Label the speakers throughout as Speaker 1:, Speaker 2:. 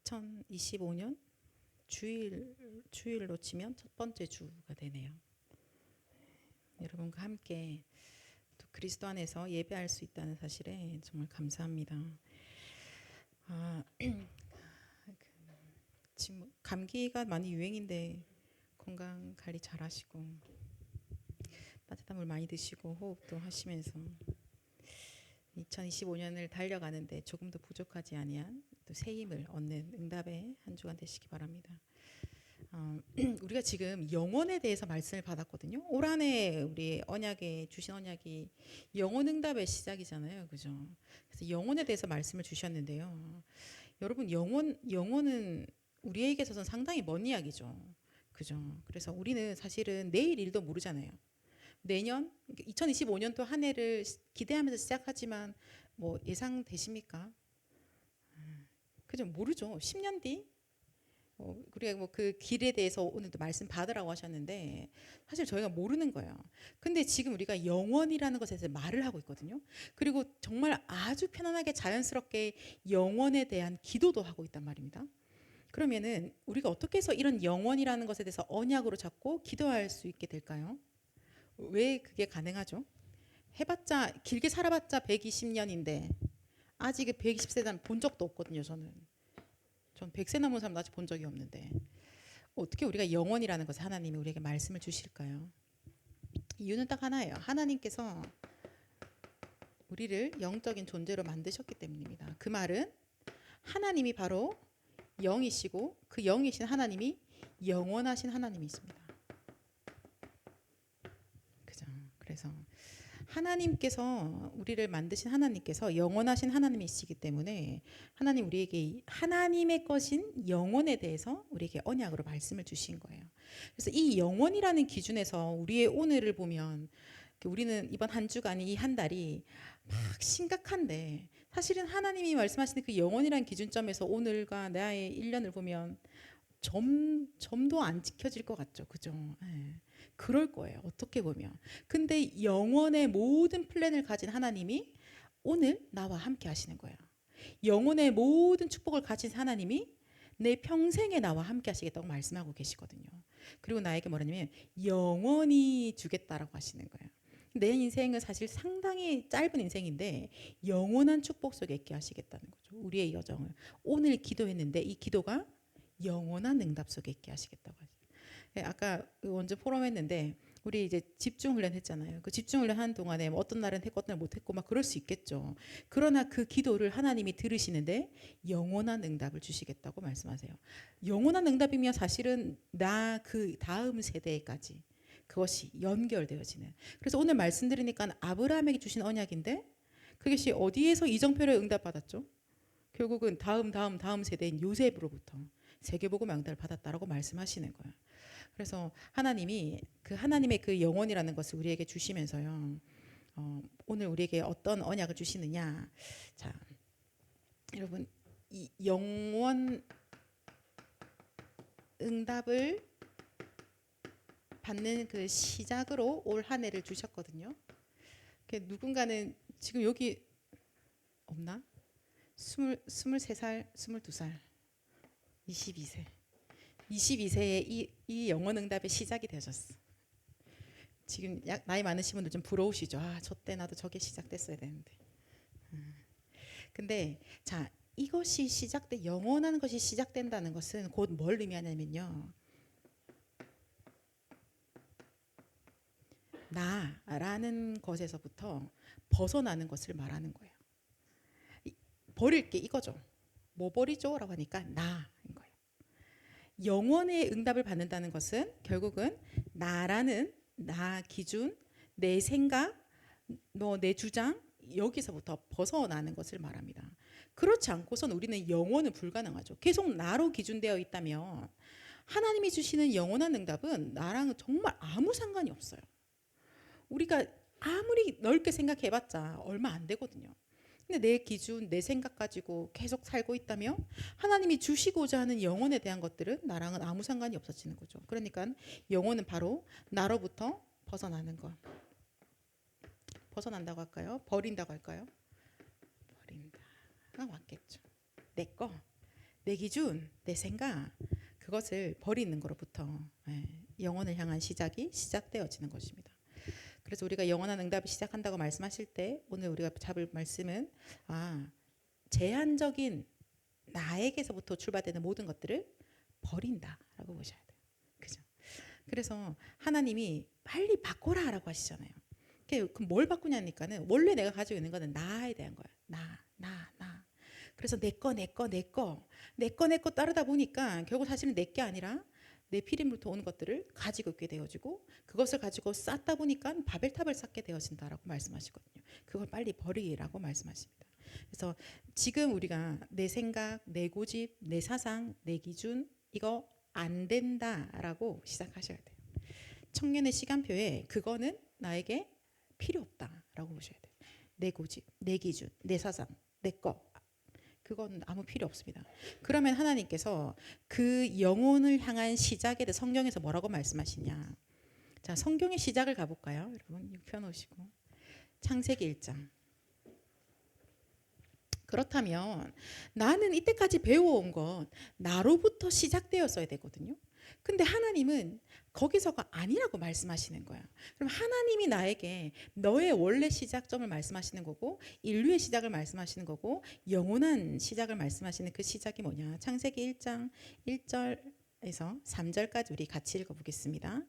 Speaker 1: 2025년 주일로 치면 첫 번째 주가 되네요. 여러분과 함께 또 그리스도 안에서 예배할 수 있다는 사실에 정말 감사합니다. 지금 감기가 많이 유행인데 건강 관리 잘 하시고 따뜻한 물 많이 드시고 호흡도 하시면서 2025년을 달려가는데 조금도 부족하지 아니한 또 새 힘을 얻는 응답의 한 주간 되시기 바랍니다. 우리가 지금 영혼에 대해서 말씀을 받았거든요. 올 한 해 우리 언약에 주신 언약이 영혼 응답의 시작이잖아요, 그죠? 그래서 영혼에 대해서 말씀을 주셨는데요. 여러분 영혼은 우리에게 있어서는 상당히 먼 이야기죠, 그죠? 그래서 우리는 사실은 내일 일도 모르잖아요. 내년 2025년도 한 해를 기대하면서 시작하지만 뭐 예상되십니까? 그죠? 모르죠. 10년 뒤 우리가 뭐 그 길에 대해서 오늘도 말씀 받으라고 하셨는데 사실 저희가 모르는 거예요. 근데 지금 우리가 영원이라는 것에 대해서 말을 하고 있거든요. 그리고 정말 아주 편안하게 자연스럽게 영원에 대한 기도도 하고 있단 말입니다. 그러면은 우리가 어떻게 해서 이런 영원이라는 것에 대해서 언약으로 잡고 기도할 수 있게 될까요? 왜 그게 가능하죠? 해봤자 길게 살아봤자 120년인데 아직 120세는 본 적도 없거든요. 전 100세 넘은 사람 아직 본 적이 없는데 어떻게 우리가 영원이라는 것을 하나님이 우리에게 말씀을 주실까요? 이유는 딱 하나예요. 하나님께서 우리를 영적인 존재로 만드셨기 때문입니다. 그 말은 하나님이 바로 영이시고 그 영이신 하나님이 영원하신 하나님이십니다. 그죠? 그래서 하나님께서 우리를 만드신 하나님께서 영원하신 하나님이시기 때문에 하나님 우리에게 하나님의 것인 영혼에 대해서 우리에게 언약으로 말씀을 주신 거예요. 그래서 이 영혼이라는 기준에서 우리의 오늘을 보면 우리는 이번 한 주간이 이 한 달이 막 심각한데 사실은 하나님이 말씀하시는 그 영혼이라는 기준점에서 오늘과 나의 1년을 보면 점도 안 지켜질 것 같죠. 그죠? 네. 그럴 거예요. 어떻게 보면. 근데 영원의 모든 플랜을 가진 하나님이 오늘 나와 함께 하시는 거예요. 영혼의 모든 축복을 가진 하나님이 내 평생에 나와 함께 하시겠다고 말씀하고 계시거든요. 그리고 나에게 뭐라냐면 영원히 주겠다라고 하시는 거예요. 내 인생은 사실 상당히 짧은 인생인데 영원한 축복 속에 있게 하시겠다는 거죠. 우리의 여정을. 오늘 기도했는데 이 기도가 영원한 응답 속에 있게 하시겠다고 하죠. 아까 원전 포럼 했는데 우리 이제 집중 훈련 했잖아요. 그 집중 훈련 하는 동안에 뭐 어떤 날은 했고 어떤 날 못했고 막 그럴 수 있겠죠. 그러나 그 기도를 하나님이 들으시는데 영원한 응답을 주시겠다고 말씀하세요. 영원한 응답이면 사실은 나 그 다음 세대까지 그것이 연결되어지는. 그래서 오늘 말씀드리니까 아브라함에게 주신 언약인데 그것이 어디에서 이정표를 응답받았죠? 결국은 다음 세대인 요셉으로부터 세계복음 양다를 받았다라고 말씀하시는 거예요. 그래서 하나님이 그 하나님의 그 영혼이라는 것을 우리에게 주시면서요. 오늘 우리에게 어떤 언약을 주시느냐? 자, 여러분 이 영원 응답을 받는 그 시작으로 올 한 해를 주셨거든요. 누군가는 지금 여기 없나? 23살, 22살, 22세. 22세에 이 영원 응답의 시작이 되셨어. 지금 나이 많으신 분들 좀 부러우시죠? 저 때 나도 저게 시작됐어야 되는데. 근데 자, 이것이 영원한 것이 시작된다는 것은 곧 뭘 의미하냐면요. 나라는 것에서부터 벗어나는 것을 말하는 거예요. 버릴 게 이거죠. 뭐 버리죠? 라고 하니까 나인 거예요. 영원의 응답을 받는다는 것은 결국은 나라는 나 기준, 내 생각, 내 주장 여기서부터 벗어나는 것을 말합니다. 그렇지 않고선 우리는 영원은 불가능하죠. 계속 나로 기준되어 있다면 하나님이 주시는 영원한 응답은 나랑 정말 아무 상관이 없어요. 우리가 아무리 넓게 생각해봤자 얼마 안 되거든요. 근데 내 기준, 내 생각 가지고 계속 살고 있다면 하나님이 주시고자 하는 영혼에 대한 것들은 나랑은 아무 상관이 없어지는 거죠. 그러니까 영혼은 바로 나로부터 벗어나는 것. 벗어난다고 할까요? 버린다고 할까요? 버린다가 맞겠죠. 내 거. 내 기준, 내 생각 그것을 버리는 거로부터 영혼을 향한 시작이 시작되어지는 것입니다. 그래서 우리가 영원한 응답을 시작한다고 말씀하실 때 오늘 우리가 잡을 말씀은 제한적인 나에게서부터 출발되는 모든 것들을 버린다라고 보셔야 돼요. 그죠? 그래서 하나님이 빨리 바꿔라라고 하시잖아요. 그럼 뭘 바꾸냐니까는 원래 내가 가지고 있는 거는 나에 대한 거야. 나. 그래서 내 거 따르다 보니까 결국 사실은 내 게 아니라 내 피림부터 오는 것들을 가지고 있게 되어지고 그것을 가지고 쌓다 보니까 바벨탑을 쌓게 되어진다라고 말씀하시거든요. 그걸 빨리 버리라고 말씀하십니다. 그래서 지금 우리가 내 생각, 내 고집, 내 사상, 내 기준 이거 안 된다라고 시작하셔야 돼요. 청년의 시간표에 그거는 나에게 필요 없다라고 보셔야 돼요. 내 고집, 내 기준, 내 사상, 내 거 그건 아무 필요 없습니다. 그러면 하나님께서 그 영혼을 향한 시작에 대해 성경에서 뭐라고 말씀하시냐. 자, 성경의 시작을 가볼까요? 여러분 펴놓으시고 창세기 1장. 그렇다면 나는 이때까지 배워온 것 나로부터 시작되었어야 되거든요. 근데 하나님은 거기서가 아니라고 말씀하시는 거야. 그럼 하나님이 나에게 너의 원래 시작점을 말씀하시는 거고 인류의 시작을 말씀하시는 거고 영원한 시작을 말씀하시는 그 시작이 뭐냐. 창세기 1장 1절에서 3절까지 우리 같이 읽어보겠습니다.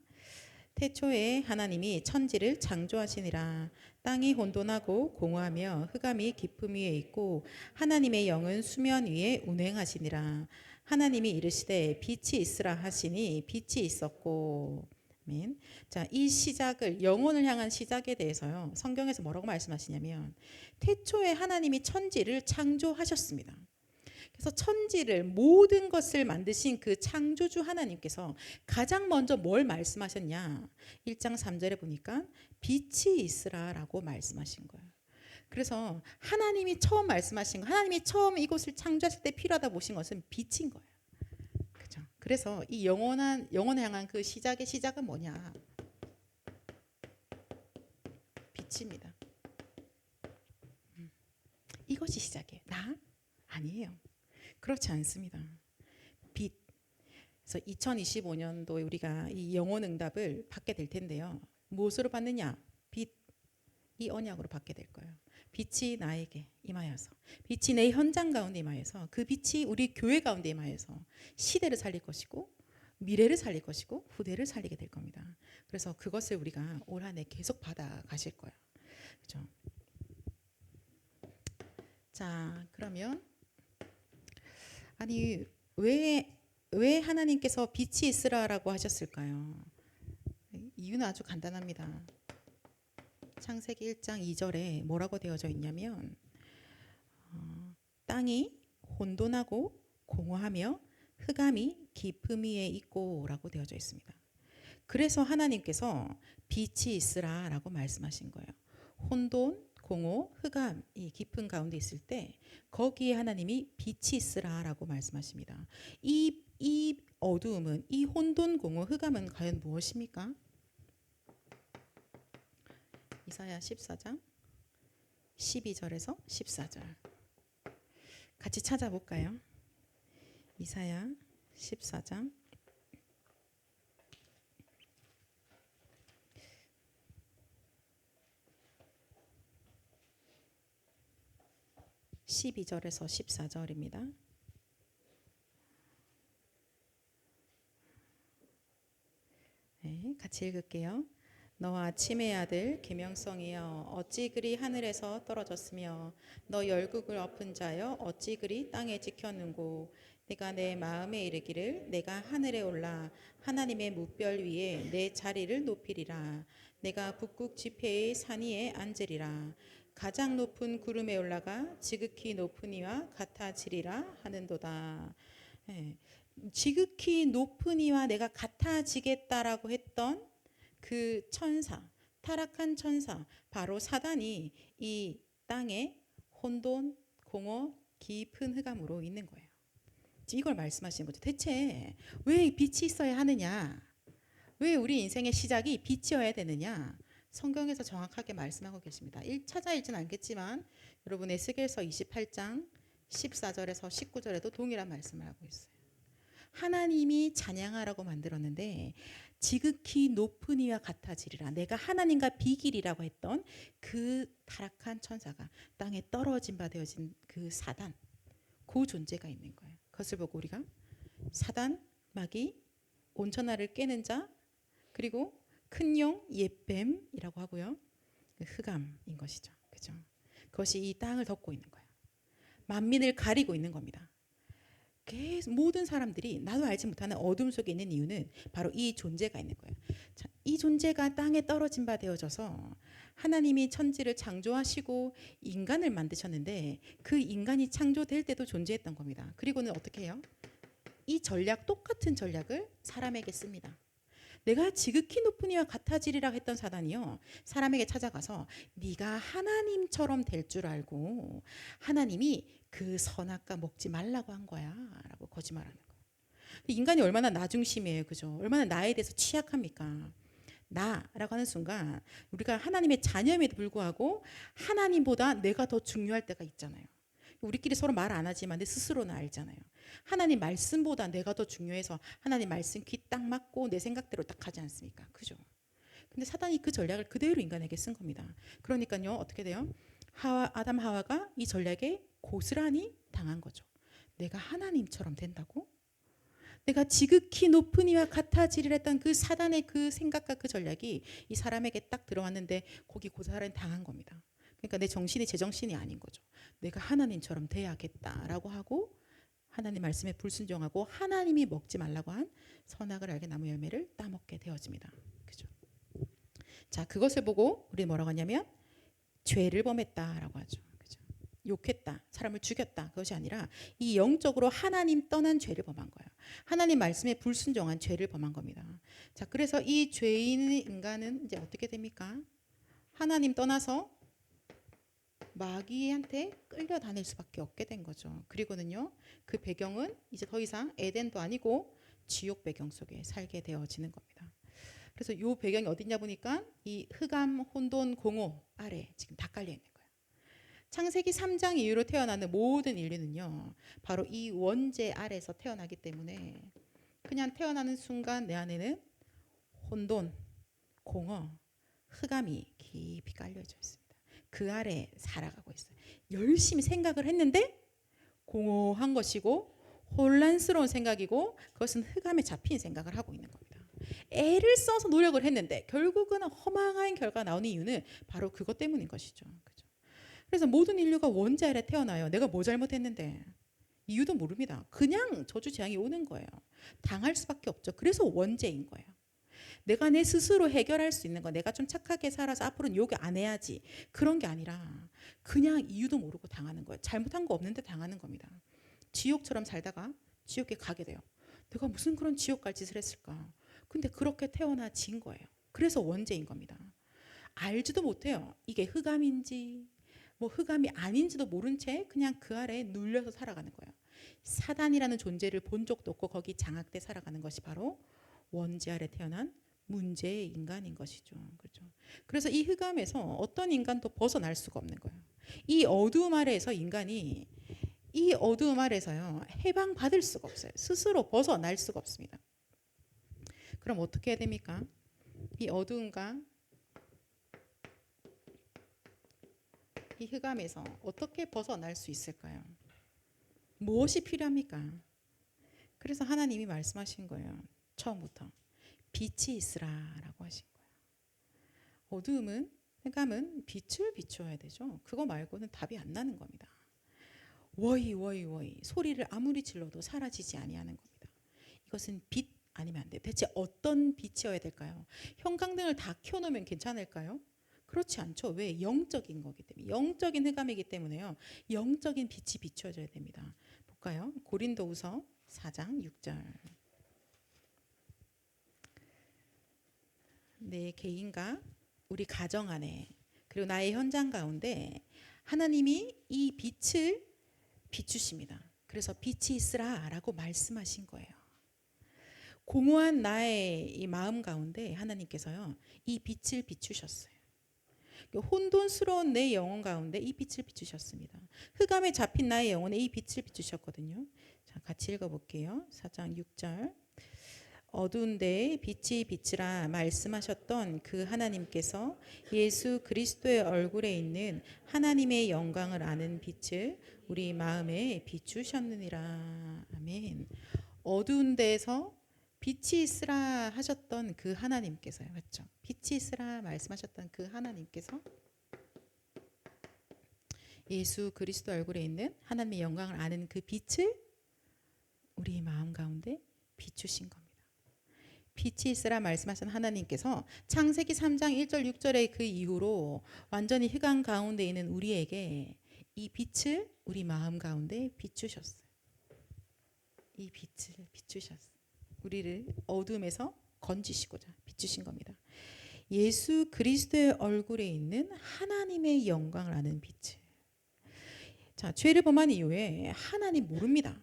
Speaker 1: 태초에 하나님이 천지를 창조하시니라. 땅이 혼돈하고 공허하며 흑암이 깊음 위에 있고 하나님의 영은 수면 위에 운행하시니라. 하나님이 이르시되 빛이 있으라 하시니 빛이 있었고. 아멘. 자, 이 시작을 영혼을 향한 시작에 대해서요. 성경에서 뭐라고 말씀하시냐면 태초에 하나님이 천지를 창조하셨습니다. 그래서 천지를 모든 것을 만드신 그 창조주 하나님께서 가장 먼저 뭘 말씀하셨냐? 1장 3절에 보니까 빛이 있으라라고 말씀하신 거예요. 그래서 하나님이 처음 말씀하신 거, 하나님이 처음 이곳을 창조하실 때 필요하다 보신 것은 빛인 거예요. 그렇죠? 그래서 이 영원을 향한 그 시작의 시작은 뭐냐? 빛입니다. 이것이 시작이에요. 나? 아니에요. 그렇지 않습니다. 빛. 그래서 2025년도에 우리가 이 영혼 응답을 받게 될 텐데요. 무엇으로 받느냐? 빛. 이 언약으로 받게 될 거예요. 빛이 나에게 임하여서, 빛이 내 현장 가운데 임하여서, 그 빛이 우리 교회 가운데 임하여서 시대를 살릴 것이고 미래를 살릴 것이고 후대를 살리게 될 겁니다. 그래서 그것을 우리가 올 한 해 계속 받아 가실 거예요. 그렇죠? 자, 그러면 아니 왜 하나님께서 빛이 있으라라고 하셨을까요? 이유는 아주 간단합니다. 창세기 1장 2절에 뭐라고 되어져 있냐면 땅이 혼돈하고 공허하며 흑암이 깊음 위에 있고 라고 되어져 있습니다. 그래서 하나님께서 빛이 있으라라고 말씀하신 거예요. 혼돈, 공허, 흑암 이 깊은 가운데 있을 때 거기에 하나님이 빛이 있으라라고 말씀하십니다. 이 어두움은, 이 혼돈, 공허, 흑암은 과연 무엇입니까? 이사야 14장 12절에서 14절 같이 찾아볼까요? 이사야 14장 12절에서 14절입니다. 네, 같이 읽을게요. 너와 아침의 아들 계명성이여 어찌 그리 하늘에서 떨어졌으며 너 열국을 엎은 자여 어찌 그리 땅에 지켰는고 내가 내 마음에 이르기를 내가 하늘에 올라 하나님의 무별 위에 내 자리를 높이리라. 내가 북극 지폐의 산 위에 앉으리라. 가장 높은 구름에 올라가 지극히 높은 이와 같아지리라 하는도다. 네. 지극히 높은 이와 내가 같아지겠다라고 했던 그 천사, 타락한 천사, 바로 사단이 이 땅에 혼돈, 공허, 깊은 흑암으로 있는 거예요. 이걸 말씀하시는 거죠. 대체 왜 빛이 있어야 하느냐? 왜 우리 인생의 시작이 빛이어야 되느냐? 성경에서 정확하게 말씀하고 계십니다. 찾아 읽진 않겠지만 여러분 에스겔서 28장 14절에서 19절에도 동일한 말씀을 하고 있어요. 하나님이 찬양하라고 만들었는데 지극히 높은 이와 같아지리라. 내가 하나님과 비길이라고 했던 그 타락한 천사가 땅에 떨어진 바 되어진 그 사단, 그 존재가 있는 거예요. 그것을 보고 우리가 사단, 마귀, 온천하를 깨는 자, 그리고 큰 용, 옛뱀이라고 하고요. 흑암인 것이죠. 그죠? 그것이 이 땅을 덮고 있는 거예요. 만민을 가리고 있는 겁니다. 계속 모든 사람들이 나도 알지 못하는 어둠 속에 있는 이유는 바로 이 존재가 있는 거예요. 자, 이 존재가 땅에 떨어진 바 되어져서 하나님이 천지를 창조하시고 인간을 만드셨는데 그 인간이 창조될 때도 존재했던 겁니다. 그리고는 어떻게 해요? 이 전략, 똑같은 전략을 사람에게 씁니다. 내가 지극히 높은 이와 같아지리라 했던 사단이요, 사람에게 찾아가서 네가 하나님처럼 될 줄 알고 하나님이 그 선악과 먹지 말라고 한 거야 라고 거짓말하는 거예요. 인간이 얼마나 나중심이에요. 그죠? 얼마나 나에 대해서 취약합니까? 나라고 하는 순간 우리가 하나님의 자녀임에도 불구하고 하나님보다 내가 더 중요할 때가 있잖아요. 우리끼리 서로 말 안 하지만 내 스스로는 알잖아요. 하나님 말씀보다 내가 더 중요해서 하나님 말씀 귀 딱 맞고 내 생각대로 딱 하지 않습니까? 그죠? 근데 사단이 그 전략을 그대로 인간에게 쓴 겁니다. 그러니까요, 어떻게 돼요? 아담 하와가 이 전략에 고스란히 당한 거죠. 내가 하나님처럼 된다고? 내가 지극히 높은 이와 같아지리라 했던 그 사단의 그 생각과 그 전략이 이 사람에게 딱 들어왔는데 거기 고스란히 당한 겁니다. 그러니까 내 정신이 제정신이 아닌 거죠. 내가 하나님처럼 돼야겠다라고 하고 하나님 말씀에 불순종하고 하나님이 먹지 말라고 한 선악을 알게 나무 열매를 따먹게 되어집니다. 그죠? 자, 그것을 보고 우리 뭐라고 하냐면 죄를 범했다라고 하죠. 그죠? 욕했다, 사람을 죽였다, 그것이 아니라 이 영적으로 하나님 떠난 죄를 범한 거예요. 하나님 말씀에 불순종한 죄를 범한 겁니다. 자, 그래서 이 죄인 인간은 이제 어떻게 됩니까? 하나님 떠나서 마귀한테 끌려다닐 수밖에 없게 된 거죠. 그리고는요, 그 배경은 이제 더 이상 에덴도 아니고 지옥 배경 속에 살게 되어지는 겁니다. 그래서 이 배경이 어디냐 보니까 이 흑암, 혼돈, 공허 아래 지금 다 깔려 있는 거예요. 창세기 3장 이후로 태어나는 모든 인류는요, 바로 이 원죄 아래에서 태어나기 때문에 그냥 태어나는 순간 내 안에는 혼돈, 공허, 흑암이 깊이 깔려져 있습니다. 그 아래 살아가고 있어요. 열심히 생각을 했는데 공허한 것이고 혼란스러운 생각이고 그것은 흑암에 잡힌 생각을 하고 있는 겁니다. 애를 써서 노력을 했는데 결국은 허망한 결과가 나오는 이유는 바로 그것 때문인 것이죠. 그죠? 그래서 모든 인류가 원죄 아래 태어나요. 내가 뭐 잘못했는데 이유도 모릅니다. 그냥 저주 재앙이 오는 거예요. 당할 수밖에 없죠. 그래서 원죄인 거예요. 내가 내 스스로 해결할 수 있는 거, 내가 좀 착하게 살아서 앞으로는 욕 안 해야지, 그런 게 아니라 그냥 이유도 모르고 당하는 거예요. 잘못한 거 없는데 당하는 겁니다. 지옥처럼 살다가 지옥에 가게 돼요. 내가 무슨 그런 지옥 갈 짓을 했을까? 근데 그렇게 태어나진 거예요. 그래서 원죄인 겁니다. 알지도 못해요. 이게 흑암인지 뭐 흑암이 아닌지도 모른 채 그냥 그 아래에 눌려서 살아가는 거예요. 사단이라는 존재를 본 적도 없고 거기 장악돼 살아가는 것이 바로 원죄 아래 태어난 문제의 인간인 것이죠. 그렇죠? 그래서 이 흑암에서 어떤 인간도 벗어날 수가 없는 거예요. 이 어두움 아래에서 인간이 이 어두움 아래서요, 해방받을 수가 없어요. 스스로 벗어날 수가 없습니다. 그럼 어떻게 해야 됩니까? 이 어두움과 이 흑암에서 어떻게 벗어날 수 있을까요? 무엇이 필요합니까? 그래서 하나님이 말씀하신 거예요. 처음부터 빛이 있으라라고 하신 거예요. 어두움은, 흑암은 빛을 비추어야 되죠. 그거 말고는 답이 안 나는 겁니다. 워이 워이 워이 소리를 아무리 질러도 사라지지 아니하는 겁니다. 이것은 빛 아니면 안 돼요. 대체 어떤 빛이어야 될까요? 형광등을 다 켜놓으면 괜찮을까요? 그렇지 않죠. 왜? 영적인 거기 때문에. 영적인 흑암이기 때문에요. 영적인 빛이 비춰져야 됩니다. 볼까요? 고린도후서 4장 6절. 내 개인과 우리 가정 안에 그리고 나의 현장 가운데 하나님이 이 빛을 비추십니다. 그래서 빛이 있으라라고 말씀하신 거예요. 공허한 나의 이 마음 가운데 하나님께서요, 이 빛을 비추셨어요. 혼돈스러운 내 영혼 가운데 이 빛을 비추셨습니다. 흑암에 잡힌 나의 영혼에 이 빛을 비추셨거든요. 자, 같이 읽어볼게요. 4장 6절. 어두운 데에 빛이 비치라 말씀하셨던 그 하나님께서 예수 그리스도의 얼굴에 있는 하나님의 영광을 아는 빛을 우리 마음에 비추셨느니라. 아멘. 어두운 데에서 빛이 있으라 하셨던 그 하나님께서요. 맞죠? 빛이 있으라 말씀하셨던 그 하나님께서 예수 그리스도 얼굴에 있는 하나님의 영광을 아는 그 빛을 우리 마음 가운데 비추신 겁니다. 빛이 있으라 말씀하신 하나님께서 창세기 3장 1절 6절의 그 이후로 완전히 흑암 가운데 있는 우리에게 이 빛을 우리 마음 가운데 비추셨어요. 이 빛을 비추셨어요. 우리를 어둠에서 건지시고자 비추신 겁니다. 예수 그리스도의 얼굴에 있는 하나님의 영광을 아는 빛을. 자, 죄를 범한 이후에 하나님 모릅니다.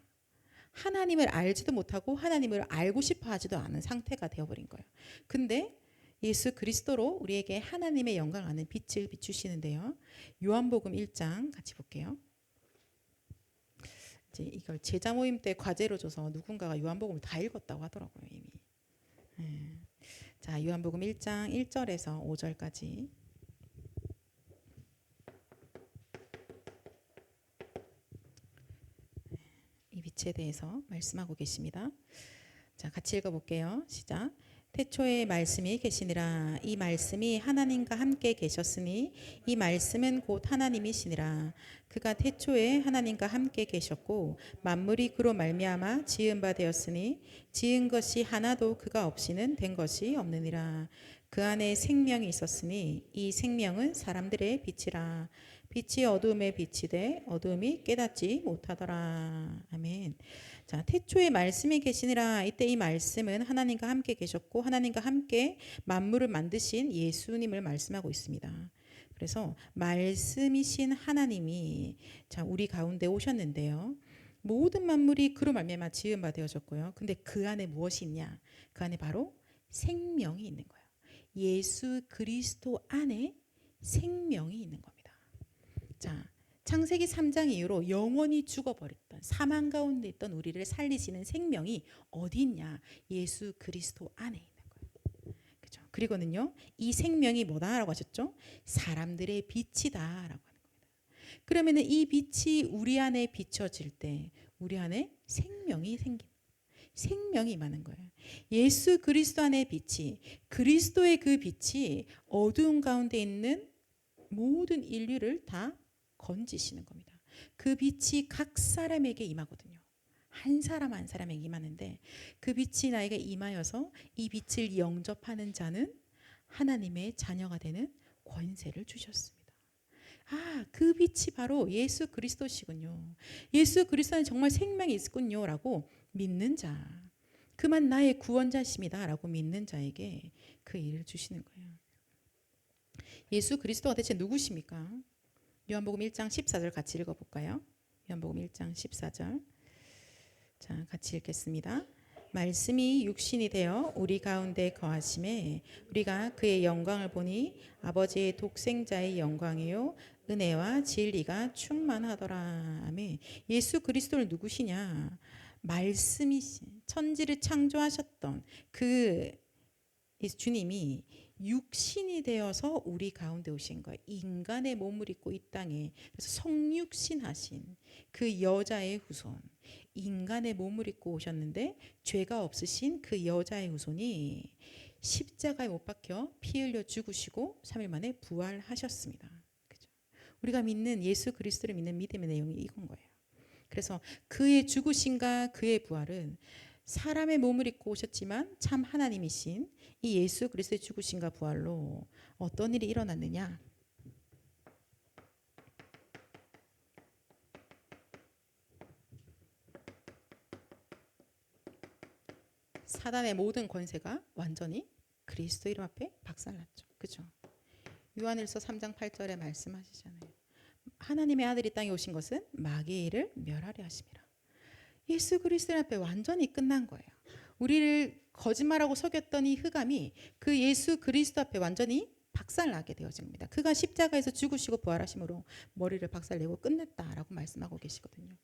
Speaker 1: 하나님을 알지도 못하고 하나님을 알고 싶어 하지도 않은 상태가 되어버린 거예요. 근데 예수 그리스도로 우리에게 하나님의 영광을 아는 빛을 비추시는데요. 요한복음 1장 같이 볼게요. 이제 이걸 제자 모임 때 과제로 줘서 누군가가 요한복음을 다 읽었다고 하더라고요, 이미. 자, 요한복음 1장 1절에서 5절까지. 이 빛에 대해서 말씀하고 계십니다. 자, 같이 읽어볼게요. 시작. 태초에 말씀이 계시니라. 이 말씀이 하나님과 함께 계셨으니 이 말씀은 곧 하나님이시니라. 그가 태초에 하나님과 함께 계셨고 만물이 그로 말미암아 지은 바 되었으니 지은 것이 하나도 그가 없이는 된 것이 없느니라. 그 안에 생명이 있었으니 이 생명은 사람들의 빛이라. 빛이 어둠에 비치되 어둠이 깨닫지 못하더라. 아멘. 자, 태초에 말씀이 계시니라. 이때 이 말씀은 하나님과 함께 계셨고 하나님과 함께 만물을 만드신 예수님을 말씀하고 있습니다. 그래서 말씀이신 하나님이 자, 우리 가운데 오셨는데요. 모든 만물이 그로 말미암아 지은 바 되어졌고요. 근데 그 안에 무엇이 있냐? 그 안에 바로 생명이 있는 거예요. 예수 그리스도 안에 생명이 있는 겁니다. 자, 창세기 3장 이후로 영원히 죽어버렸던 사망 가운데 있던 우리를 살리시는 생명이 어디 있냐? 예수 그리스도 안에 있는 거예요. 그죠? 그리고는요, 이 생명이 뭐다라고 하셨죠? 사람들의 빛이다라고 하는 겁니다. 그러면은 이 빛이 우리 안에 비춰질 때 우리 안에 생명이 생깁니다. 생명이 임하는 거예요. 예수 그리스도 안의 빛이, 그리스도의 그 빛이 어두운 가운데 있는 모든 인류를 다 건지시는 겁니다. 그 빛이 각 사람에게 임하거든요. 한 사람 한 사람에게 임하는데 그 빛이 나에게 임하여서 이 빛을 영접하는 자는 하나님의 자녀가 되는 권세를 주셨습니다. 아, 그 빛이 바로 예수 그리스도시군요. 예수 그리스도는 정말 생명이 있군요 라고 믿는 자, 그만 나의 구원자십니다 라고 믿는 자에게 그 일을 주시는 거예요. 예수 그리스도가 대체 누구십니까? 요한복음 1장 14절 같이 읽어볼까요? 요한복음 1장 14절. 자, 같이 읽겠습니다. 말씀이 육신이 되어 우리 가운데 거하심에 우리가 그의 영광을 보니 아버지의 독생자의 영광이요 은혜와 진리가 충만하더라. 아멘. 예수 그리스도는 누구시냐? 말씀이신 천지를 창조하셨던 그 주님이 육신이 되어서 우리 가운데 오신 거예요. 인간의 몸을 입고 이 땅에, 그래서 성육신하신 그 여자의 후손, 인간의 몸을 입고 오셨는데 죄가 없으신 그 여자의 후손이 십자가에 못 박혀 피 흘려 죽으시고 3일 만에 부활하셨습니다. 그죠? 우리가 믿는 예수 그리스도를 믿는 믿음의 내용이 이건 거예요. 그래서 그의 죽으심과 그의 부활은 사람의 몸을 입고 오셨지만 참 하나님이신 이 예수 그리스도의 죽으심과 부활로 어떤 일이 일어났느냐? 사단의 모든 권세가 완전히 그리스도 이름 앞에 박살났죠. 그죠? 요한일서 3장 8절에 말씀하시잖아요. 하나님의 아들이 땅에 오신 것은 마귀의 일을 멸하려 하심이라. 예수 그리스도 앞에 완전히 끝난 거예요. 우리를 거짓말하고 속였던 이 흑암이 그 예수 그리스도 앞에 완전히 박살나게 되어집니다. 그가 십자가에서 죽으시고 부활하심으로 머리를 박살내고 끝냈다라고 말씀하고 계시거든요.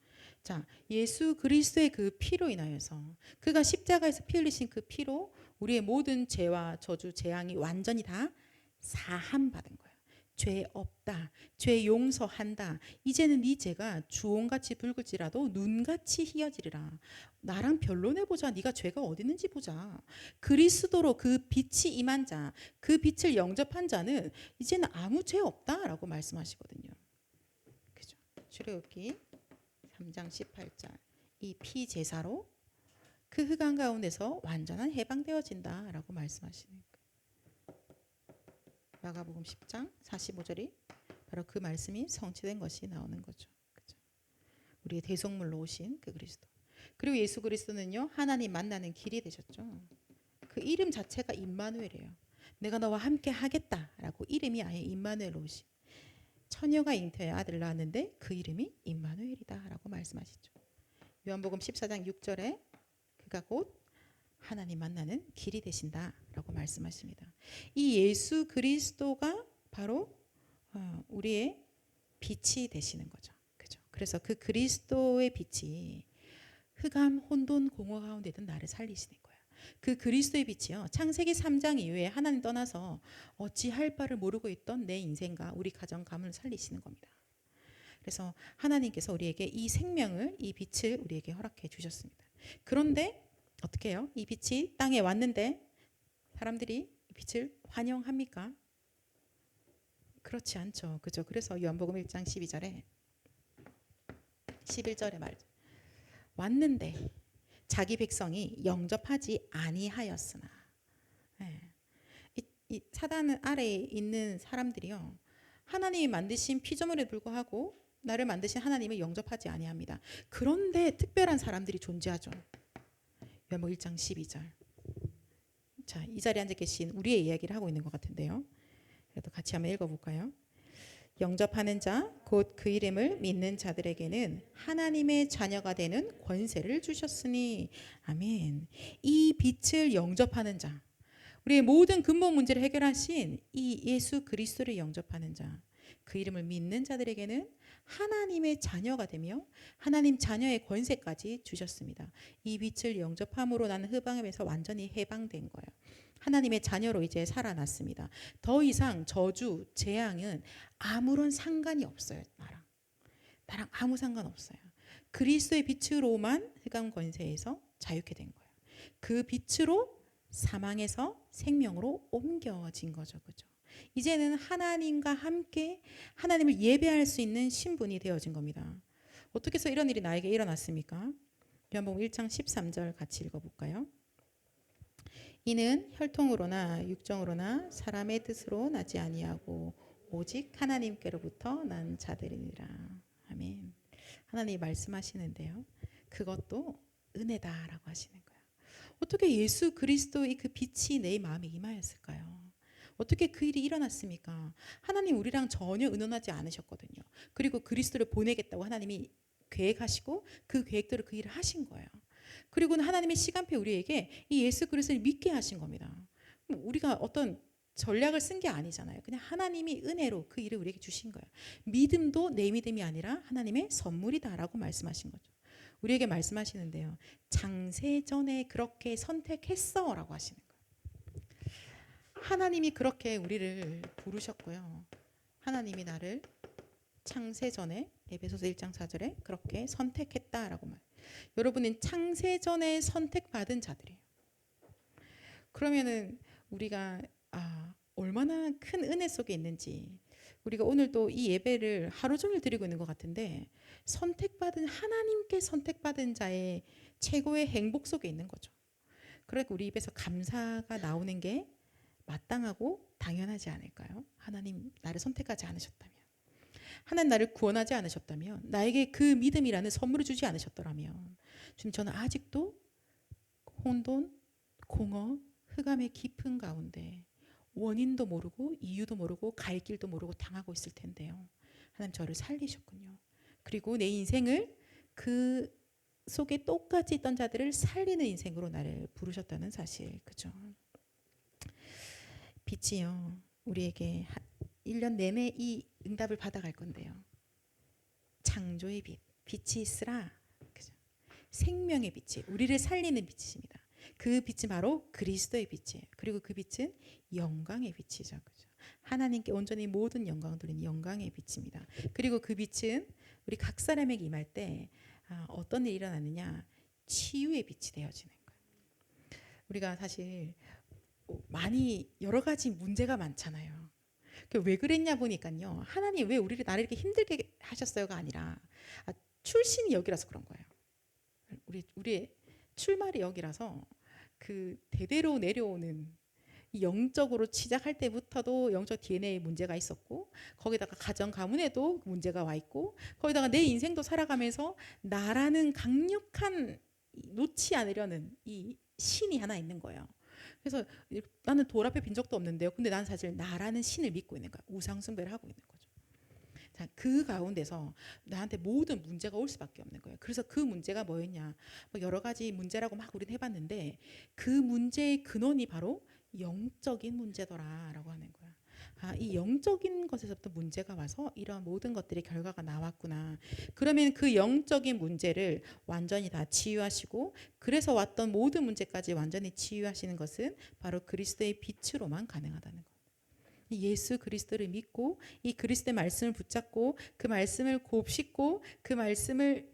Speaker 1: 자, 예수 그리스도의 그 피로 인하여서 그가 십자가에서 피 흘리신 그 피로 우리의 모든 죄와 저주, 재앙이 완전히 다 사함받은 거예요. 죄 없다. 죄 용서한다. 이제는 네 죄가 주홍같이 붉을지라도 눈같이 희어지리라. 나랑 변론해보자. 네가 죄가 어디 있는지 보자. 그리스도로 그 빛이 임한 자, 그 빛을 영접한 자는 이제는 아무 죄 없다라고 말씀하시거든요. 그죠? 출애굽기 3장 18절. 이 피 제사로 그 흑암 가운데서 완전한 해방되어진다라고 말씀하시는 거예요. 마가복음 10장 45절이 바로 그 말씀이 성취된 것이 나오는 거죠. 그죠? 우리의 대속물로 오신 그 그리스도. 그리고 예수 그리스도는요, 하나님 만나는 길이 되셨죠. 그 이름 자체가 임마누엘이에요. 내가 너와 함께 하겠다라고 이름이 아예 임마누엘 오신. 처녀가 잉태해 아들을 낳았는데 그 이름이 임마누엘이다라고 말씀하시죠. 요한복음 14장 6절에 그가 곧 하나님 만나는 길이 되신다라고 말씀하십니다. 이 예수 그리스도가 바로 우리의 빛이 되시는 거죠. 그죠? 그래서 그 그리스도의 빛이 흑암 혼돈 공허 가운데든 나를 살리시는 거예요. 그 그리스도의 빛이요. 창세기 3장 이후에 하나님 떠나서 어찌할 바를 모르고 있던 내 인생과 우리 가정 가문을 살리시는 겁니다. 그래서 하나님께서 우리에게 이 생명을, 이 빛을 우리에게 허락해 주셨습니다. 그런데 어떻게 해요? 이 빛이 땅에 왔는데 사람들이 이 빛을 환영합니까? 그렇지 않죠. 그죠? 그래서 요한복음 1장 12절에 11절에 말 왔는데 자기 백성이 영접하지 아니하였으나. 네. 이 사단 아래에 있는 사람들이요. 하나님이 만드신 피조물에 불과하고 나를 만드신 하나님을 영접하지 아니합니다. 그런데 특별한 사람들이 존재하죠. 요한복음 1장 12절. 자, 이 자리에 앉아 계신 우리의 이야기를 하고 있는 것 같은데요. 그래도 같이 한번 읽어볼까요? 영접하는 자, 곧 그 이름을 믿는 자들에게는 하나님의 자녀가 되는 권세를 주셨으니. 아멘. 이 빛을 영접하는 자, 우리의 모든 근본 문제를 해결하신 이 예수 그리스도를 영접하는 자, 그 이름을 믿는 자들에게는 하나님의 자녀가 되며 하나님 자녀의 권세까지 주셨습니다. 이 빛을 영접함으로 나는 흑암에서 완전히 해방된 거예요. 하나님의 자녀로 이제 살아났습니다. 더 이상 저주, 재앙은 아무런 상관이 없어요. 나랑 아무 상관없어요. 그리스도의 빛으로만 흑암 권세에서 자유케 된 거예요. 그 빛으로 사망에서 생명으로 옮겨진 거죠. 그죠? 이제는 하나님과 함께 하나님을 예배할 수 있는 신분이 되어진 겁니다. 어떻게 해서 이런 일이 나에게 일어났습니까? 요한복음 1장 13절 같이 읽어볼까요? 이는 혈통으로나 육정으로나 사람의 뜻으로 나지 아니하고 오직 하나님께로부터 난 자들이니라. 아멘. 하나님이 말씀하시는데요. 그것도 은혜다라고 하시는 거예요. 어떻게 예수 그리스도의 그 빛이 내 마음에 임하였을까요? 어떻게 그 일이 일어났습니까? 하나님 우리랑 전혀 의논하지 않으셨거든요. 그리고 그리스도를 보내겠다고 하나님이 계획하시고 그 계획대로 그 일을 하신 거예요. 그리고는 하나님의 시간표에 우리에게 이 예수 그리스도를 믿게 하신 겁니다. 우리가 어떤 전략을 쓴 게 아니잖아요. 그냥 하나님이 은혜로 그 일을 우리에게 주신 거예요. 믿음도 내 믿음이 아니라 하나님의 선물이다라고 말씀하신 거죠. 우리에게 말씀하시는데요. 장세전에 그렇게 선택했어라고 하시는 거예요. 하나님이 그렇게 우리를 부르셨고요. 하나님이 나를 창세전에 에베소서 1장 4절에 그렇게 선택했다라고 말. 여러분은 창세전에 선택받은 자들이에요. 그러면은 우리가 얼마나 큰 은혜 속에 있는지 우리가 오늘도 이 예배를 하루 종일 드리고 있는 것 같은데 선택받은 하나님께 선택받은 자의 최고의 행복 속에 있는 거죠. 그러니까 우리 입에서 감사가 나오는 게 마땅하고 당연하지 않을까요? 하나님 나를 선택하지 않으셨다면, 하나님 나를 구원하지 않으셨다면, 나에게 그 믿음이라는 선물을 주지 않으셨더라면, 주님 저는 아직도 혼돈, 공허, 흑암의 깊은 가운데 원인도 모르고 이유도 모르고 갈 길도 모르고 당하고 있을 텐데요. 하나님 저를 살리셨군요. 그리고 내 인생을 그 속에 똑같이 있던 자들을 살리는 인생으로 나를 부르셨다는 사실, 그죠? 빛이요. 우리에게 1년 내내 이 응답을 받아갈 건데요. 창조의 빛, 빛이 있으라. 그죠? 생명의 빛이, 우리를 살리는 빛이십니다. 그 빛이 바로 그리스도의 빛이에요. 그리고 그 빛은 영광의 빛이죠. 그죠? 하나님께 온전히 모든 영광을 돌리는 영광의 빛입니다. 그리고 그 빛은 우리 각 사람에게 임할 때 어떤 일이 일어나느냐, 치유의 빛이 되어지는 거예요. 우리가 사실 많이 여러 가지 문제가 많잖아요. 왜 그랬냐 보니까요. 하나님 왜 나를 이렇게 힘들게 하셨어요가 아니라 출신이 여기라서 그런 거예요. 우리의 출발이 여기라서 그 대대로 내려오는 영적으로 시작할 때부터도 영적 DNA에 문제가 있었고, 거기다가 가정 가문에도 문제가 와 있고, 거기다가 내 인생도 살아가면서 나라는 강력한 놓지 않으려는 이 신이 하나 있는 거예요. 그래서 나는 돌 앞에 빈 적도 없는데요. 근데 나는 사실 나라는 신을 믿고 있는 거야. 우상 숭배를 하고 있는 거죠. 자, 그 가운데서 나한테 모든 문제가 올 수밖에 없는 거예요. 그래서 그 문제가 뭐였냐? 뭐 여러 가지 문제라고 막 우리는 해봤는데 그 문제의 근원이 바로 영적인 문제더라라고 하는 거야. 이 영적인 것에서부터 문제가 와서 이러한 모든 것들의 결과가 나왔구나. 그러면 그 영적인 문제를 완전히 다 치유하시고, 그래서 왔던 모든 문제까지 완전히 치유하시는 것은 바로 그리스도의 빛으로만 가능하다는 거예요. 예수 그리스도를 믿고 이 그리스도의 말씀을 붙잡고 그 말씀을 곱씹고 그 말씀을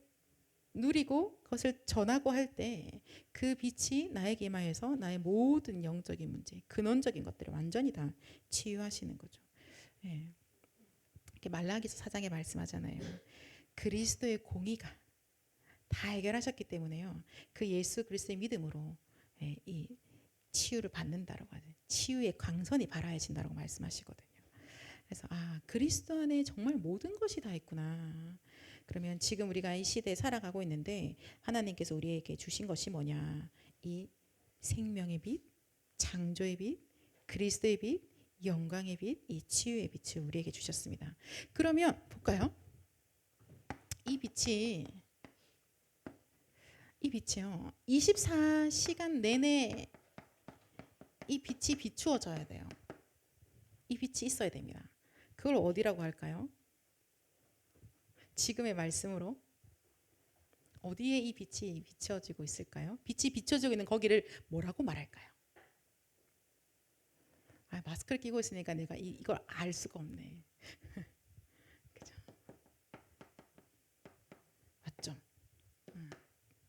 Speaker 1: 누리고 그것을 전하고 할 때 그 빛이 나에게 임하여서 나의 모든 영적인 문제, 근원적인 것들을 완전히 다 치유하시는 거죠. 예. 이렇게 말라기서 4장에 말씀하잖아요. 그리스도의 공의가 다 해결하셨기 때문에요. 그 예수 그리스도의 믿음으로 이 치유를 받는다라고 하죠. 치유의 광선이 발하여진다라고 말씀하시거든요. 그래서 그리스도 안에 정말 모든 것이 다 있구나. 그러면 지금 우리가 이 시대에 살아가고 있는데 하나님께서 우리에게 주신 것이 뭐냐? 이 생명의 빛, 창조의 빛, 그리스도의 빛, 영광의 빛, 이 치유의 빛을 우리에게 주셨습니다. 그러면 볼까요? 이 빛이요. 24시간 내내 이 빛이 비추어져야 돼요. 이 빛이 있어야 됩니다. 그걸 어디라고 할까요? 지금의 말씀으로 어디에 이 빛이 비춰지고 있을까요? 빛이 비춰지고 있는 거기를 뭐라고 말할까요? 마스크를 끼고 있으니까 내가 이걸 알 수가 없네. 그죠? 맞죠?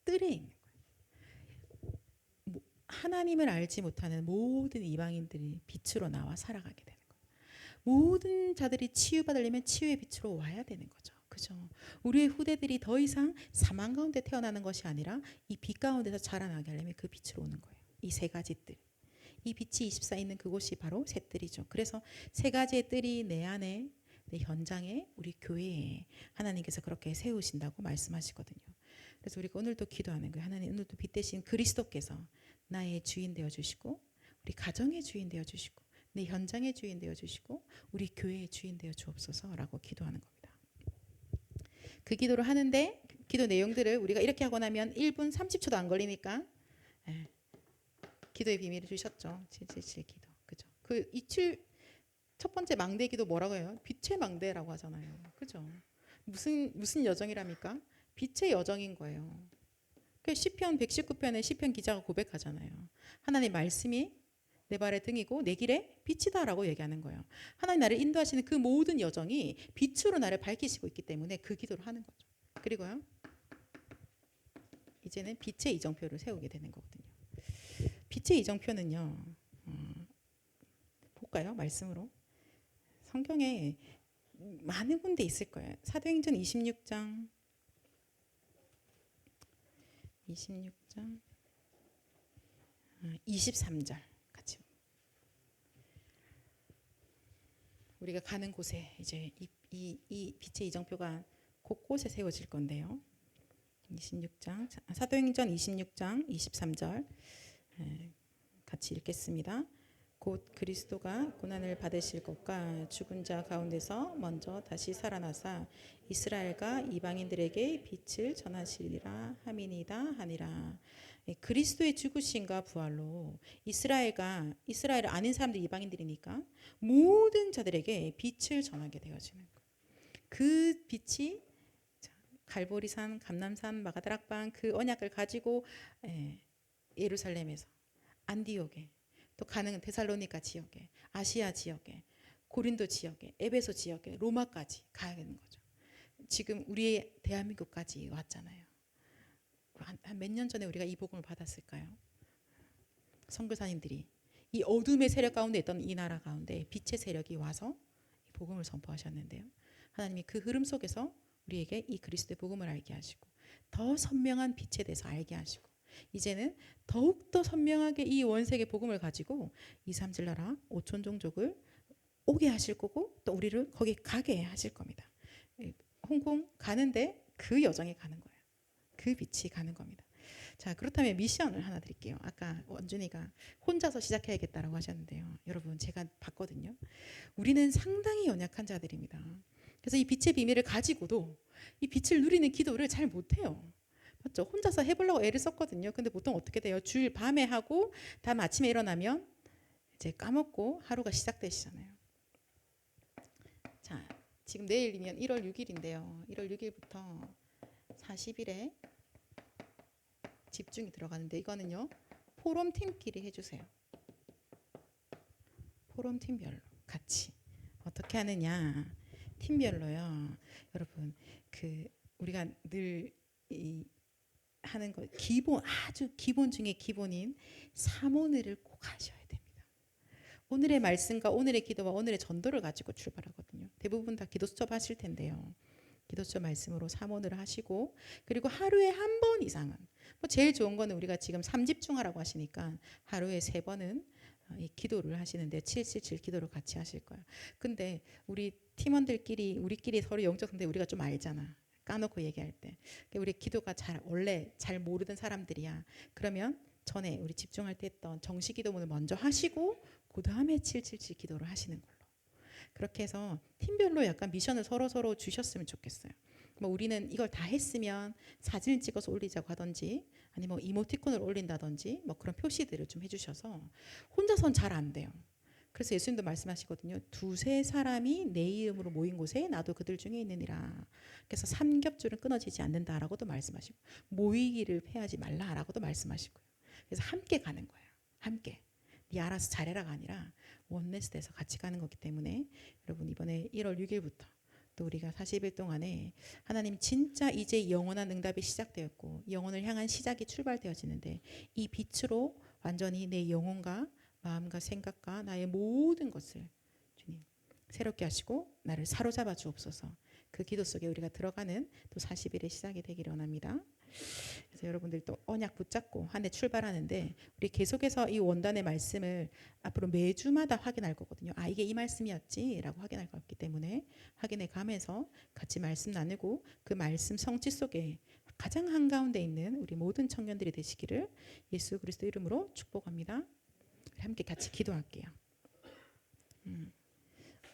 Speaker 1: 뜰에 있는 거예요. 하나님을 알지 못하는 모든 이방인들이 빛으로 나와 살아가게 되는 거예요. 모든 자들이 치유받으려면 치유의 빛으로 와야 되는 거죠. 그죠? 우리의 후대들이 더 이상 사망 가운데 태어나는 것이 아니라 이 빛 가운데서 자라나게 하려면 그 빛으로 오는 거예요. 이 세 가지 뜰. 이 빛이 24 있는 그곳이 바로 새 뜰이죠. 그래서 세 가지의 뜰이 내 안에, 내 현장에, 우리 교회에 하나님께서 그렇게 세우신다고 말씀하시거든요. 그래서 우리가 오늘도 기도하는 거예요. 하나님, 오늘도 빛 대신 그리스도께서 나의 주인 되어 주시고, 우리 가정의 주인 되어 주시고, 내 현장의 주인 되어 주시고, 우리 교회의 주인 되어 주옵소서라고 기도하는 겁니다. 그 기도를 하는데 기도 내용들을 우리가 이렇게 하고 나면 1분 30초도 안 걸리니까 기도의 비밀을 주셨죠. 777 기도. 그죠? 첫 번째 망대 기도 뭐라고 해요? 빛의 망대라고 하잖아요. 그죠? 무슨 여정이랍니까? 빛의 여정인 거예요. 시편 119편에 시편 기자가 고백하잖아요. 하나님 말씀이 내 발의 등이고 내 길의 빛이다라고 얘기하는 거예요. 하나님 나를 인도하시는 그 모든 여정이 빛으로 나를 밝히시고 있기 때문에 그 기도를 하는 거죠. 그리고요. 이제는 빛의 이정표를 세우게 되는 거거든요. 빛의 이정표는요. 볼까요? 말씀으로. 성경에 많은 군데 있을 거예요. 사도행전 26장 23절 같이 우리가 가는 곳에 이제 이 빛의 이정표가 곳곳에 세워질 건데요. 26장 사도행전 26장 23절 같이 읽겠습니다. 곧 그리스도가 고난을 받으실 것과 죽은 자 가운데서 먼저 다시 살아나사 이스라엘과 이방인들에게 빛을 전하시리라 함이니이다 하니라. 그리스도의 죽으심과 부활로 이스라엘 아닌 사람들 이방인들이니까 모든 자들에게 빛을 전하게 되어지는 거예요. 그 빛이 갈보리산, 감람산, 마가다락방 그 언약을 가지고 예루살렘에서 안디옥에 또 가능한 데살로니가 지역에 아시아 지역에 고린도 지역에 에베소 지역에 로마까지 가야 되는 거죠. 지금 우리의 대한민국까지 왔잖아요. 한 몇 년 전에 우리가 이 복음을 받았을까요? 선교사님들이 이 어둠의 세력 가운데 있던 이 나라 가운데 빛의 세력이 와서 이 복음을 선포하셨는데요. 하나님이 그 흐름 속에서 우리에게 이 그리스도의 복음을 알게 하시고 더 선명한 빛에 대해서 알게 하시고 이제는 더욱더 선명하게 이 원색의 복음을 가지고 2, 3질 나라 5천 종족을 오게 하실 거고 또 우리를 거기 가게 하실 겁니다. 홍콩 가는데 그 여정에 가는 거예요. 그 빛이 가는 겁니다. 자, 그렇다면 미션을 하나 드릴게요. 아까 원준이가 혼자서 시작해야겠다라고 하셨는데요. 여러분 제가 봤거든요. 우리는 상당히 연약한 자들입니다. 그래서 이 빛의 비밀을 가지고도 이 빛을 누리는 기도를 잘 못해요. 맞죠? 혼자서 해보려고 애를 썼거든요. 근데 보통 어떻게 돼요? 주일 밤에 하고 다음 아침에 일어나면 이제 까먹고 하루가 시작되시잖아요. 자, 지금 내일이면 1월 6일인데요. 1월 6일부터 40일에 집중이 들어가는데 이거는요. 포럼 팀끼리 해주세요. 포럼 팀별로 같이 어떻게 하느냐? 팀별로요. 여러분 우리가 늘 하는 거 아주 기본 중에 기본인 사모늘을 꼭 하셔야 됩니다. 오늘의 말씀과 오늘의 기도와 오늘의 전도를 가지고 출발하거든요. 대부분 다 기도 수첩 하실 텐데요. 기도 수첩 말씀으로 사모늘을 하시고 그리고 하루에 한 번 이상은 제일 좋은 거는 우리가 지금 3집중하라고 하시니까 하루에 3번은 이 기도를 하시는데 777 기도를 같이 하실 거예요. 근데 우리 우리끼리 서로 영적 상태 우리가 좀 알잖아. 까놓고 얘기할 때 우리 기도가 원래 잘 모르던 사람들이야. 그러면 전에 우리 집중할 때 했던 정식 기도문을 먼저 하시고 그 다음에 777 기도를 하시는 걸로. 그렇게 해서 팀별로 약간 미션을 서로 주셨으면 좋겠어요. 뭐 우리는 이걸 다 했으면 사진을 찍어서 올리자고 하든지 아니면 뭐 이모티콘을 올린다든지 뭐 그런 표시들을 좀 해주셔서 혼자서는 잘 안 돼요. 그래서 예수님도 말씀하시거든요. 2, 3사람이 내 이름으로 모인 곳에 나도 그들 중에 있느니라. 그래서 삼겹줄은 끊어지지 않는다라고도 말씀하시고 모이기를 패하지 말라라고도 말씀하시고요. 그래서 함께 가는 거예요. 함께. 네 알아서 잘해라가 아니라 원네스 돼서 같이 가는 거기 때문에 여러분 이번에 1월 6일부터 또 우리가 40일 동안에 하나님 진짜 이제 영원한 응답이 시작되었고 영혼을 향한 시작이 출발되어지는데 이 빛으로 완전히 내 영혼과 마음과 생각과 나의 모든 것을 주님 새롭게 하시고 나를 사로잡아 주옵소서. 그 기도 속에 우리가 들어가는 또 40일의 시작이 되기를 원합니다. 그래서 여러분들 또 언약 붙잡고 한 해 출발하는데 우리 계속해서 이 원단의 말씀을 앞으로 매주마다 확인할 거거든요. 아 이게 이 말씀이었지라고 확인할 거기 때문에 확인해 가면서 같이 말씀 나누고 그 말씀 성취 속에 가장 한가운데 있는 우리 모든 청년들이 되시기를 예수 그리스도 이름으로 축복합니다. 함께 같이 기도할게요.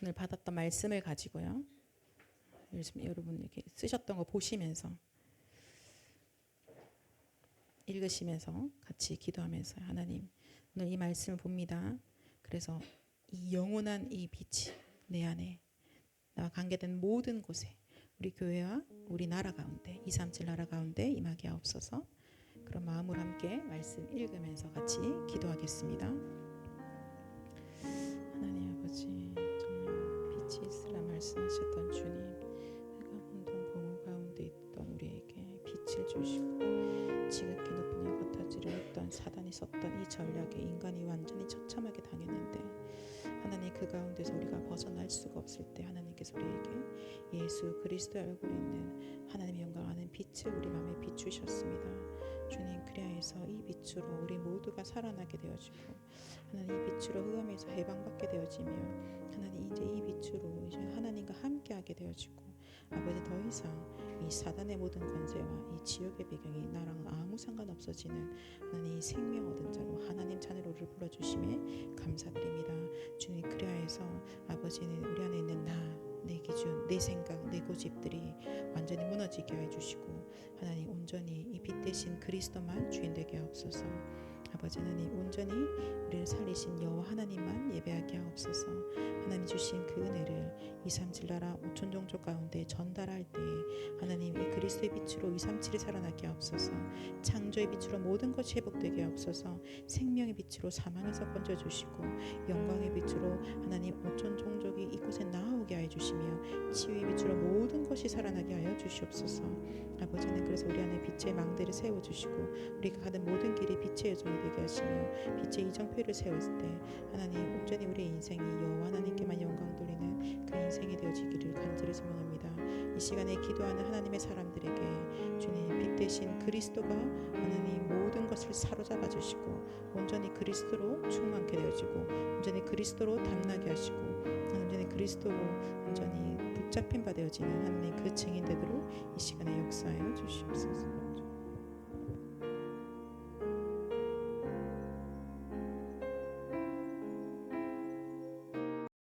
Speaker 1: 오늘 받았던 말씀을 가지고요. 여러분 이렇게 쓰셨던 거 보시면서 읽으시면서 같이 기도하면서 하나님 오늘 이 말씀을 봅니다. 그래서 이 영원한 이 빛이 내 안에 나와 관계된 모든 곳에 우리 교회와 우리 나라 가운데 237 나라 가운데 임하게 하옵소서. 그런 마음으로 함께 말씀 읽으면서 같이 기도하겠습니다. 하나님 아버지 정말 빛이 있으라 말씀하셨던 주님 내가 혼돈 공허 가운데 있던 우리에게 빛을 주시고 지극히 높은 여 같아지려 했던 사단이 썼던 이 전략에 인간이 완전히 처참하게 당했는데 하나님 그 가운데서 우리가 벗어날 수가 없을 때 하나님께서 우리에게 예수 그리스도의 얼굴에 있는 하나님의 영광 아는 빛을 우리 마음에 비추셨습니다. 주님 그리하여서 이 빛으로 우리 모두가 살아나게 되어지고 하나님 이 빛으로 흑암에서 해방받게 되어지며 하나님 이제 이 빛으로 이제 하나님과 함께하게 되어지고 아버지 더 이상 이 사단의 모든 권세와 이 지역의 배경이 나랑 아무 상관없어지는 하나님 생명 얻은 자로 하나님 자녀로를 불러주심에 감사드립니다. 주님 그리하여서 아버지는 우리 안에 있는 내 기준, 내 생각, 내 고집들이 완전히 무너지게 해주시고 하나님 온전히 이 빛 대신 그리스도만 주인 되게 하옵소서. 아버지 하나님 온전히 우리를 살리신 여호와 하나님만 예배하게 하옵소서. 하나님 주신 그 은혜를 237 나라 5천 종족 가운데 전달할 때 하나님 이 그리스도의 빛으로 237이 살아나게 하옵소서. 창조의 빛으로 모든 것이 회복되게 하옵소서. 생명의 빛으로 사망에서 건져주시고 영광의 빛으로 하나님 5천 종족이 이곳에 나오게 하여 주시며 치유의 빛으로 모든 것이 살아나게 하여 주시옵소서. 아버지는 그래서 우리 안에 빛의 망대를 세워주시고 우리가 가는 모든 길이 빛의 여정이 되게 하시며 빛의 이정표를 세웠을 때 하나님 온전히 우리의 인생이 여호와 하나님께만 영광 돌리는 그 인생이 되어지기를 간절히 소망합니다. 이 시간에 기도하는 하나님의 사람들에게 주님 빛 대신 그리스도가 하나님 모든 것을 사로잡아 주시고 온전히 그리스도로 충만케 되어지고 온전히 그리스도로 담나게 하시고 온전히 그리스도로 온전히 붙잡힌 바 되어지는 하나님 그 증인 되도록 이 시간에 역사하여 주시옵소서.